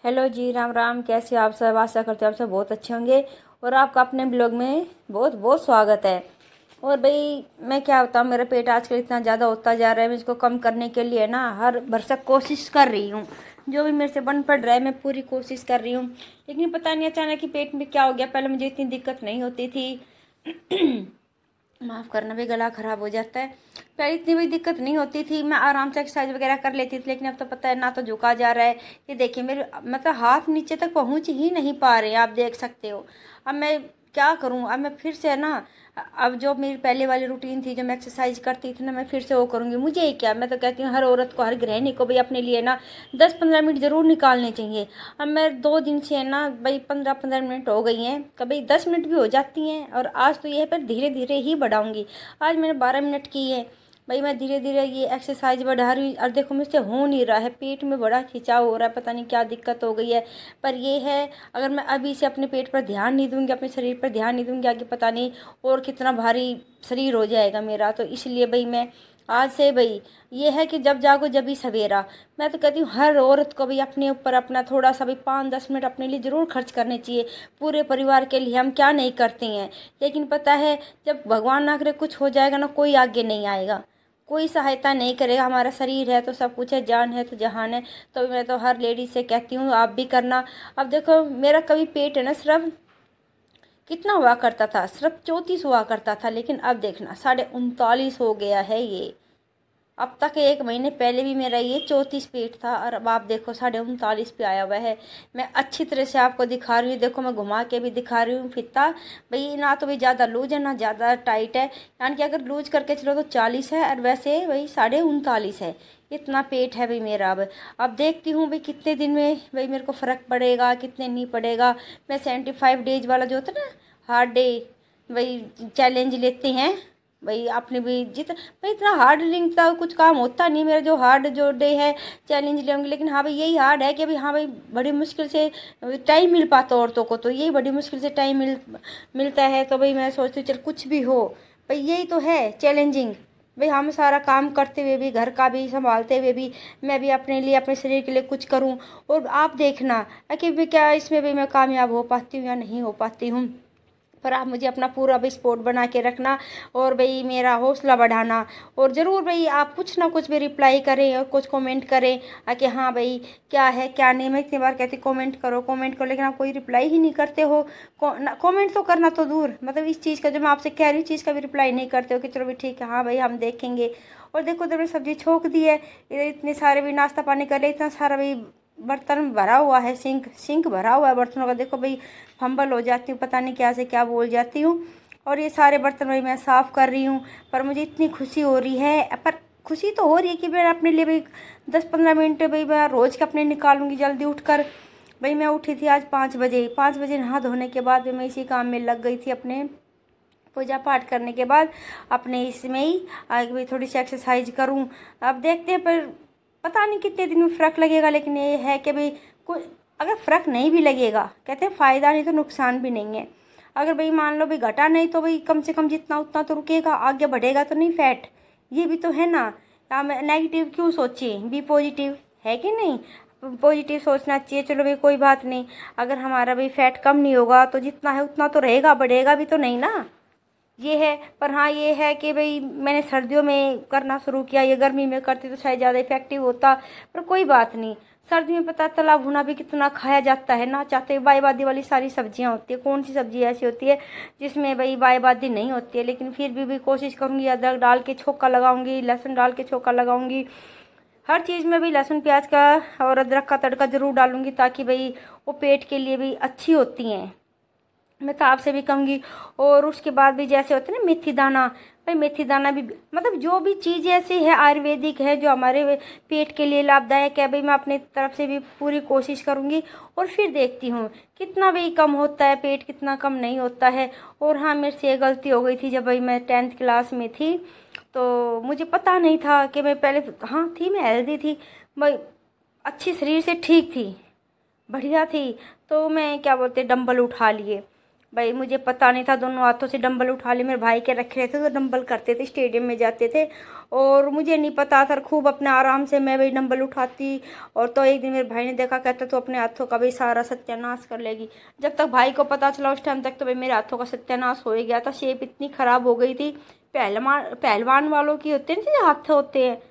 Hello जी, राम राम। कैसे हो आप सब? आशा करते हो आप सब बहुत अच्छे होंगे और आपका अपने ब्लॉग में बहुत बहुत स्वागत है। और भाई मैं क्या बताऊँ, मेरा पेट आजकल इतना ज़्यादा होता जा रहा है। मैं इसको कम करने के लिए ना हर भरसक कोशिश कर रही हूँ। जो भी मेरे से बन पड़ रहा है मैं पूरी कोशिश कर रही हूँ, लेकिन पता नहीं अचानक कि पेट में क्या हो गया। पहले मुझे इतनी दिक्कत नहीं होती थी। माफ़ करना, भी गला ख़राब हो जाता है। पहले इतनी भी दिक्कत नहीं होती थी, मैं आराम से एक्सरसाइज वगैरह कर लेती थी। लेकिन अब तो पता है ना, तो झुका जा रहा है। ये देखिए मेरे मतलब हाथ नीचे तक पहुंच ही नहीं पा रहे हैं, आप देख सकते हो। अब मैं क्या करूं? अब मैं फिर से ना, अब जो मेरी पहले वाली रूटीन थी, जो मैं एक्सरसाइज करती थी ना, मैं फिर से वो करूंगी। मुझे ही क्या, मैं तो कहती हूँ हर औरत को, हर गृहिणी को भी अपने लिए ना 10-15 मिनट ज़रूर निकालने चाहिए। अब मैं 2 दिन से ना भाई 15-15 मिनट हो गई हैं, कभी 10 मिनट भी हो जाती हैं। और आज तो यह पर धीरे धीरे ही बढ़ाऊंगी। आज मैंने 12 मिनट की है। भाई मैं धीरे धीरे ये एक्सरसाइज बढ़ा रही हूँ और देखो मुझसे हो नहीं रहा है। पेट में बड़ा खिंचाव हो रहा है, पता नहीं क्या दिक्कत हो गई है। पर ये है, अगर मैं अभी से अपने पेट पर ध्यान नहीं दूंगी, अपने शरीर पर ध्यान नहीं दूंगी, आगे पता नहीं और कितना भारी शरीर हो जाएगा मेरा। तो इसलिए भाई मैं आज से भाई, ये है कि जब जागो जब ही सवेरा। मैं तो कहती हूँ हर औरत को भी अपने ऊपर अपना थोड़ा सा भी 5-10 मिनट अपने लिए ज़रूर खर्च करने चाहिए। पूरे परिवार के लिए हम क्या नहीं करते हैं। लेकिन पता है, जब भगवान ना करे कुछ हो जाएगा ना, कोई आगे नहीं आएगा, कोई सहायता नहीं करेगा। हमारा शरीर है तो सब कुछ है, जान है तो जहान है। तो मैं तो हर लेडी से कहती हूँ आप भी करना। अब देखो मेरा कभी पेट है ना, सिर्फ कितना हुआ करता था, सिर्फ 34 हुआ करता था, लेकिन अब देखना 39.5 हो गया है ये। अब तक 1 महीने पहले भी मेरा ये 34 पेट था और अब आप देखो 39.5 पे आया हुआ है। मैं अच्छी तरह से आपको दिखा रही हूँ, देखो मैं घुमा के भी दिखा रही हूँ फित्ता। भाई ना तो भाई ज़्यादा लूज है ना ज़्यादा टाइट है, यानी कि अगर लूज करके चलो तो 40 है और वैसे भाई 39.5 है। इतना पेट है भाई मेरा। अब देखती हूँ भाई कितने दिन में भाई मेरे को फ़र्क पड़ेगा, कितने नहीं पड़ेगा। मैं 75 डेज वाला जो होता है ना, हार्ड डे, वही चैलेंज लेते हैं। भाई आपने भी भाई इतना हार्ड लिंक का कुछ काम होता नहीं मेरा, जो हार्ड जो डे है चैलेंज लेंगे। लेकिन हाँ भाई यही हार्ड है कि भाई हाँ भाई बड़ी मुश्किल से टाइम मिल पाता औरतों को, तो यही बड़ी मुश्किल से टाइम मिलता है। तो भाई मैं सोचती हूँ चल कुछ भी हो, भाई यही तो है चैलेंजिंग। भाई हम सारा काम करते हुए भी, घर का भी संभालते हुए भी, मैं भी अपने लिए अपने शरीर के लिए कुछ करूं। और आप देखना कि भाई क्या इसमें भी मैं कामयाब हो पाती हूँ या नहीं हो पाती हूँ। पर आप मुझे अपना पूरा भी सपोर्ट बना के रखना और भाई मेरा हौसला बढ़ाना। और ज़रूर भाई आप कुछ ना कुछ भी रिप्लाई करें और कुछ कमेंट करें कि हाँ भाई क्या है क्या नहीं। मैं इतनी बार कहती कमेंट करो कमेंट करो, लेकिन आप कोई रिप्लाई ही नहीं करते हो। कमेंट तो करना तो दूर, मतलब इस चीज़ का जो मैं आपसे कह रही हूँ चीज़ का भी रिप्लाई नहीं करते हो कि चलो भी ठीक है, हाँ भाई हम देखेंगे। और देखो उधर मैंने सब्जी छोंक दी है, इधर इतने सारे भी नाश्ता पानी कर ले, इतना सारा भाई बर्तन भरा हुआ है, सिंक सिंक भरा हुआ है बर्तनों का। देखो भाई फंबल हो जाती हूँ, पता नहीं क्या से क्या बोल जाती हूँ। और ये सारे बर्तन भाई मैं साफ़ कर रही हूँ। पर मुझे इतनी खुशी हो रही है, पर खुशी तो हो रही है कि मैं अपने लिए भाई 10-15 मिनट भाई मैं रोज़ के अपने निकालूंगी जल्दी उठकर। भाई मैं उठी थी आज 5 बजे, 5 बजे नहा धोने के बाद मैं इसी काम में लग गई थी। अपने पूजा पाठ करने के बाद अपने इसमें ही आज भी थोड़ी सी एक्सरसाइज करूं। अब देखते हैं, पर पता नहीं कितने दिन में फ़र्क लगेगा। लेकिन ये है कि भाई कोई अगर फ़र्क नहीं भी लगेगा, कहते हैं फ़ायदा नहीं तो नुकसान भी नहीं है। अगर भाई मान लो भाई घटा नहीं तो भाई कम से कम जितना उतना तो रुकेगा, आगे बढ़ेगा तो नहीं फैट। ये भी तो है ना। हम नेगेटिव क्यों सोचें, बी पॉजिटिव, है कि नहीं। पॉजिटिव सोचना चाहिए। चलो भाई कोई बात नहीं, अगर हमारा भाई फैट कम नहीं होगा तो जितना है उतना तो रहेगा, बढ़ेगा भी तो नहीं ना। ये है। पर हाँ ये है कि भाई मैंने सर्दियों में करना शुरू किया, ये गर्मी में करती तो शायद ज़्यादा इफेक्टिव होता। पर कोई बात नहीं, सर्दी में पता तला भुना भी कितना खाया जाता है ना, चाहते बाईबादी वाली सारी सब्जियां होती है। कौन सी सब्जी ऐसी होती है जिसमें भाई बाईबादी नहीं होती है। लेकिन फिर भी कोशिश करूँगी, अदरक डाल के छोंका लगाऊंगी, लहसुन डाल के छोंका लगाऊंगी। हर चीज़ में भी लहसुन प्याज का और अदरक का तड़का ज़रूर डालूंगी, ताकि भाई वो पेट के लिए भी अच्छी होती हैं। मैं तो आपसे भी कहूँगी। और उसके बाद भी जैसे होते हैं ना मेथी दाना, भाई मेथी दाना भी, मतलब जो भी चीज़ ऐसी है आयुर्वेदिक है जो हमारे पेट के लिए लाभदायक है, भाई मैं अपनी तरफ से भी पूरी कोशिश करूँगी। और फिर देखती हूँ कितना भी कम होता है पेट, कितना कम नहीं होता है। और हाँ मेरे से ये गलती हो गई थी, जब भाई मैं 10th क्लास में थी तो मुझे पता नहीं था कि मैं पहले, हाँ थी मैं हेल्दी थी भाई, अच्छी शरीर से ठीक थी, बढ़िया थी। तो मैं क्या बोलते डंबल उठा लिए, भाई मुझे पता नहीं था, दोनों हाथों से डंबल उठा लिए, मेरे भाई के रखे रहते तो डंबल करते थे, स्टेडियम में जाते थे और मुझे नहीं पता था। खूब अपने आराम से मैं भाई डंबल उठाती। और तो एक दिन मेरे भाई ने देखा, कहता तो अपने हाथों का भाई सारा सत्यानाश कर लेगी। जब तक भाई को पता चला उस टाइम तक तो भाई मेरे हाथों का सत्यानाश हो ही गया था। शेप इतनी खराब हो गई थी। पहलवान वालों की होते हैं ना हाथ होते हैं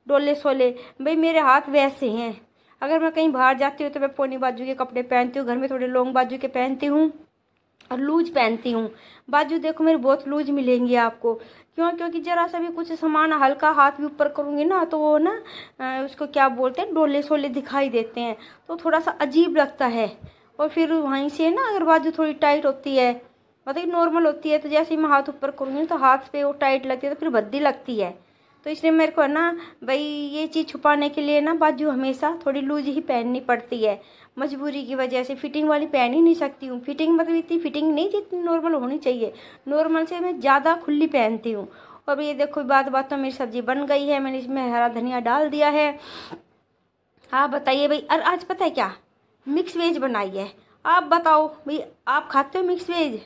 डोले सोले, भाई मेरे हाथ वैसे हैं। अगर मैं कहीं बाहर जाती हूँ तो मैं पौनी बाजू के कपड़े पहनती हूँ, घर में थोड़े लॉन्ग बाजू के पहनती हूँ और लूज पहनती हूँ। बाजू देखो मेरी बहुत लूज मिलेंगी आपको। क्यों? क्योंकि जरा सा भी कुछ सामान हल्का हाथ भी ऊपर करूँगी ना तो वो ना उसको क्या बोलते हैं, डोले सोले दिखाई देते हैं, तो थोड़ा सा अजीब लगता है। और फिर वहीं से ना अगर बाजू थोड़ी टाइट होती है, मतलब नॉर्मल होती है, तो जैसे ही मैं हाथ ऊपर करूँगी तो हाथ पे वो टाइट लगती है तो फिर भद्दी लगती है। तो इसलिए मेरे को है ना भाई ये चीज़ छुपाने के लिए ना बाजू हमेशा थोड़ी लूज ही पहननी पड़ती है, मजबूरी की वजह से। फिटिंग वाली पहन ही नहीं सकती हूँ। फिटिंग मतलब इतनी फिटिंग नहीं जितनी नॉर्मल होनी चाहिए, नॉर्मल से मैं ज़्यादा खुली पहनती हूँ। और ये देखो बात तो मेरी सब्जी बन गई है, मैंने इसमें हरा धनिया डाल दिया है। आप बताइए भाई, और आज पता है क्या, मिक्स वेज बनाई है। आप बताओ भाई, आप खाते हो मिक्स वेज?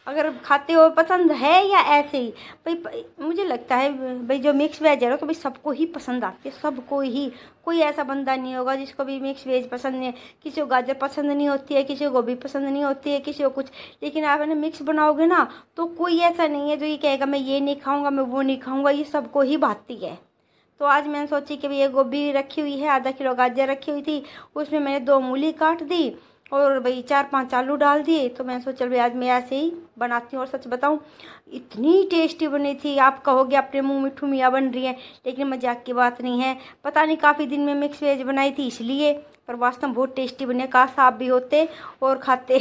अगर खाते हो पसंद है या ऐसे ही? भाई मुझे लगता है भाई जो मिक्स वेज है ना तो भाई सबको ही पसंद आती है, सबको ही। कोई ऐसा बंदा नहीं होगा जिसको भी मिक्स वेज पसंद नहीं है। किसी को गाजर पसंद नहीं होती है, किसी को गोभी पसंद नहीं होती है, किसी को कुछ। लेकिन आप है मिक्स बनाओगे ना तो कोई ऐसा नहीं है जो ये कहेगा मैं ये नहीं खाऊंगा, मैं वो नहीं खाऊंगा, ये सबको ही भाती है। तो आज मैंने सोची कि भाई ये गोभी रखी हुई है, आधा किलो गाजर रखी हुई थी, उसमें मैंने 2 मूली काट दी और भाई 4-5 आलू डाल दिए। तो मैं सोचा भाई आज मैं ऐसे ही बनाती हूँ। और सच बताऊँ इतनी टेस्टी बनी थी, आप कहोगे अपने मुंह मिठू मियाँ बन रही है, लेकिन मजाक की बात नहीं है। पता नहीं काफ़ी दिन में मिक्स वेज बनाई थी इसलिए, पर वास्तव में बहुत टेस्टी बने। काश आप भी होते और खाते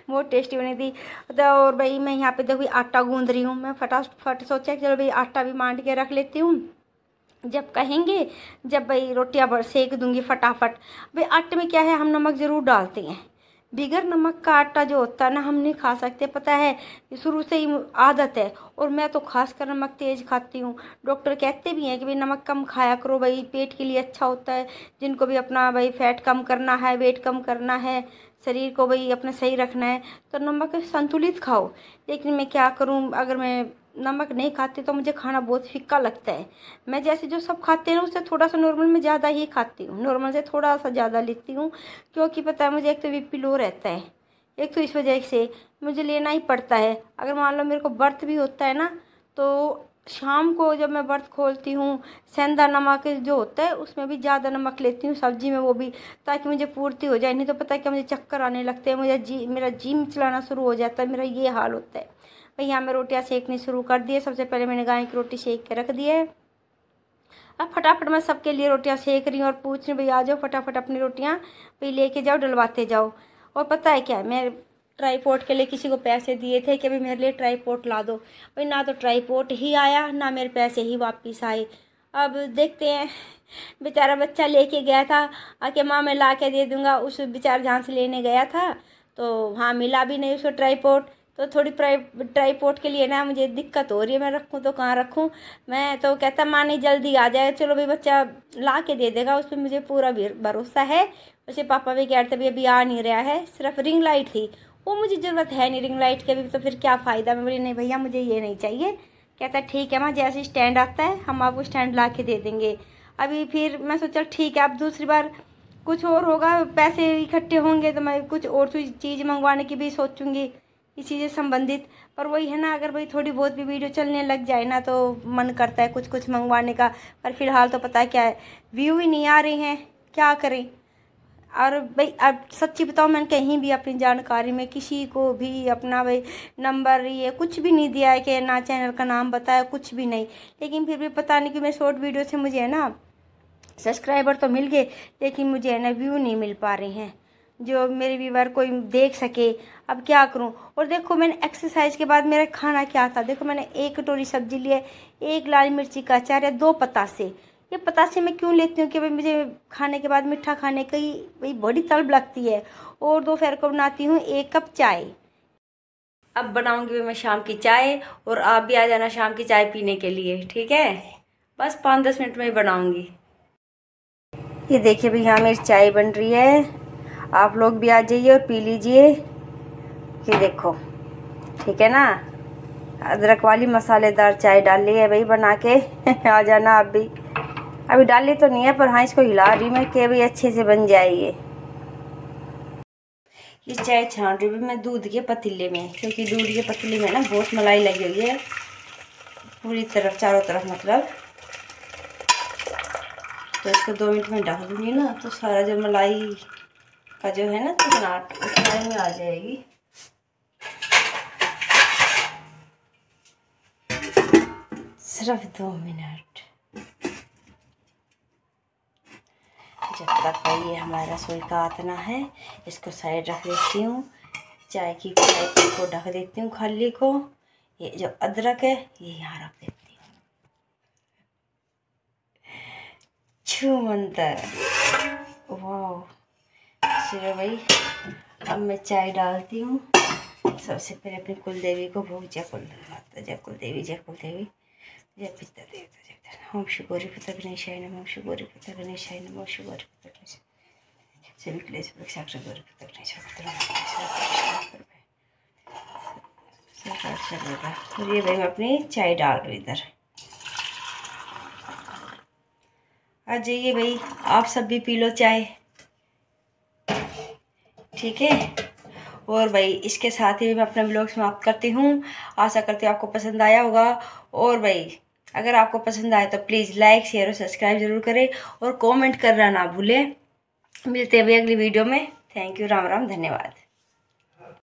बहुत टेस्टी बनी थी। तो और भाई मैं यहाँ पे देखो आटा गूंद रही हूँ। मैं फटाफट सोचा चलो भाई आटा भी मांड के रख लेती हूँ, जब कहेंगे, जब भाई रोटियां सेक दूंगी फटाफट। भाई आटे में क्या है, हम नमक ज़रूर डालते हैं। बिगर नमक का आटा जो होता है ना हम नहीं खा सकते, पता है, शुरू से ही आदत है। और मैं तो खासकर नमक तेज खाती हूँ। डॉक्टर कहते भी हैं कि भाई नमक कम खाया करो, भाई पेट के लिए अच्छा होता है। जिनको भी अपना भाई फैट कम करना है, वेट कम करना है, शरीर को भाई अपना सही रखना है तो नमक संतुलित खाओ। लेकिन मैं क्या करूँ, अगर मैं नमक नहीं खाती तो मुझे खाना बहुत फीका लगता है। मैं जैसे जो सब खाते हैं उससे थोड़ा सा नॉर्मल में ज़्यादा ही खाती हूँ, नॉर्मल से थोड़ा सा ज़्यादा लेती हूँ। क्योंकि पता है मुझे एक तो बीपी लो रहता है, एक तो इस वजह से मुझे लेना ही पड़ता है। अगर मान लो मेरे को व्रत भी होता है ना तो शाम को जब मैं व्रत खोलती हूँ, सेंधा नमक जो होता है उसमें भी ज़्यादा नमक लेती हूँ, सब्जी में वो भी, ताकि मुझे पूर्ति हो जाए। नहीं तो पता है क्या, मुझे चक्कर आने लगते हैं, मेरा जिम चलाना शुरू हो जाता है, मेरा ये हाल होता है। भाई यहाँ मैं रोटियाँ सेकनी शुरू कर दी है। सबसे पहले मैंने गाय की रोटी सेक के रख दी है। अब फटाफट मैं सबके लिए रोटियाँ सेक रही हूँ और पूछ रही हूँ भाई आ जाओ फटाफट अपनी रोटियाँ भाई लेके जाओ, डलवाते जाओ। और पता है क्या, मैं ट्राईपोर्ट के लिए किसी को पैसे दिए थे कि भाई मेरे लिए ट्राईपोर्ट ला दो। भाई ना तो ट्राईपोर्ट ही आया, ना मेरे पैसे ही वापस आए। अब देखते हैं, बेचारा बच्चा लेके गया था आके माँ मैं ला के दे दूँगा, उस बेचारा जहाँ से लेने गया था तो वहाँ मिला भी नहीं उसको ट्राईपोर्ट। तो थोड़ी ट्राईपोर्ट के लिए ना मुझे दिक्कत हो रही है, मैं रखूँ तो कहाँ रखूँ। मैं तो कहता माँ नहीं जल्दी आ जाए, चलो भाई बच्चा ला के दे देगा, उस पर मुझे पूरा भरोसा है। वैसे पापा भी कह रहे थे भाई अभी आ नहीं रहा है, सिर्फ रिंग लाइट थी, वो मुझे ज़रूरत है नहीं रिंग लाइट की अभी, तो फिर क्या फ़ायदा। मैं बोली नहीं भैया मुझे ये नहीं चाहिए। कहता ठीक है माँ जैसे स्टैंड आता है हम आपको स्टैंड ला के दे देंगे। अभी फिर मैं सोचा ठीक है, अब दूसरी बार कुछ और होगा, पैसे इकट्ठे होंगे तो मैं कुछ और चीज़ मंगवाने की भी सोचूंगी इसी से संबंधित। पर वही है ना, अगर भाई थोड़ी बहुत भी वीडियो चलने लग जाए ना तो मन करता है कुछ कुछ मंगवाने का। पर फिलहाल तो पता है क्या है, व्यू ही नहीं आ रहे हैं, क्या करें। और भाई अब सच्ची बताओ, मैंने कहीं भी अपनी जानकारी में किसी को भी अपना भाई नंबर ये कुछ भी नहीं दिया है कि ना चैनल का नाम बताया, कुछ भी नहीं। लेकिन फिर भी पता नहीं कि मैं शॉर्ट वीडियो से मुझे है ना सब्सक्राइबर तो मिल गए, लेकिन मुझे है ना व्यू नहीं मिल पा रहे हैं जो मेरे व्यूवर कोई देख सके। अब क्या करूं। और देखो मैंने एक्सरसाइज के बाद मेरा खाना क्या था, देखो मैंने 1 कटोरी सब्जी ली है, 1 लाल मिर्ची का अचार है, 2 पतासे। ये पतासे मैं क्यों लेती हूँ कि भाई मुझे खाने के बाद मीठा खाने की भाई बड़ी तलब लगती है। और दोपहर को बनाती हूँ 1 कप चाय। अब बनाऊंगी मैं शाम की चाय, और आप भी आ जाना शाम की चाय पीने के लिए, ठीक है। बस 5-10 मिनट में ही बनाऊंगी। ये देखिए भाई यहाँ मेरी चाय बन रही है, आप लोग भी आ जाइए और पी लीजिए। ये देखो, ठीक है ना। अदरक वाली मसालेदार चाय डाल ली है भाई बना के। आ जाना आप भी। अभी डाली तो नहीं है, पर हाँ इसको हिला रही मैं कि भाई अच्छे से बन जाए ये चाय छान रही हूँ मैं दूध के पतीले में, क्योंकि दूध के पतीले में ना बहुत मलाई लगी हुई है पूरी तरफ, चारों तरफ मतलब। तो इसको 2 मिनट में ढक दूंगी ना, तो सारा जो मलाई का जो है ना चिकनाहट चाय में आ जाएगी। सिर्फ 2 मिनट। जब तक ये हमारा रसोई का आतना है, इसको साइड रख देती हूँ। चाय की कढ़ाई को ढक देती हूँ खाली को। ये जो अदरक है ये यहाँ रख देती हूँ। छूमंतर, वाह। चलो भाई, अब मैं चाय डालती हूँ। सबसे पहले अपनी कुल देवी को भोग, जय कुल माता, जय कुल देवी, जय कुल देवी, जय पिता देवता, जय ओम श्री गौरी पुत्र गणेशाय नमः, ओम श्री गौरी पुत्र गणेशाय नमः, ओम श्री गौरी पुत्र गणेशाय सभी क्लेश साक्षात गौरी पुत्र गणेशाय चलेगा। तो ये भाई मैं अपनी चाय डाल रही इधर। आ जाइए भाई, आप सब भी पी लो चाय, ठीक है। और भाई इसके साथ ही मैं अपना व्लॉग समाप्त करती हूँ। आशा करती हूँ आपको पसंद आया होगा। और भाई अगर आपको पसंद आए तो प्लीज़ लाइक शेयर और सब्सक्राइब जरूर करें, और कमेंट करना ना भूलें। मिलते हैं भाई अगली वीडियो में। थैंक यू, राम राम, धन्यवाद।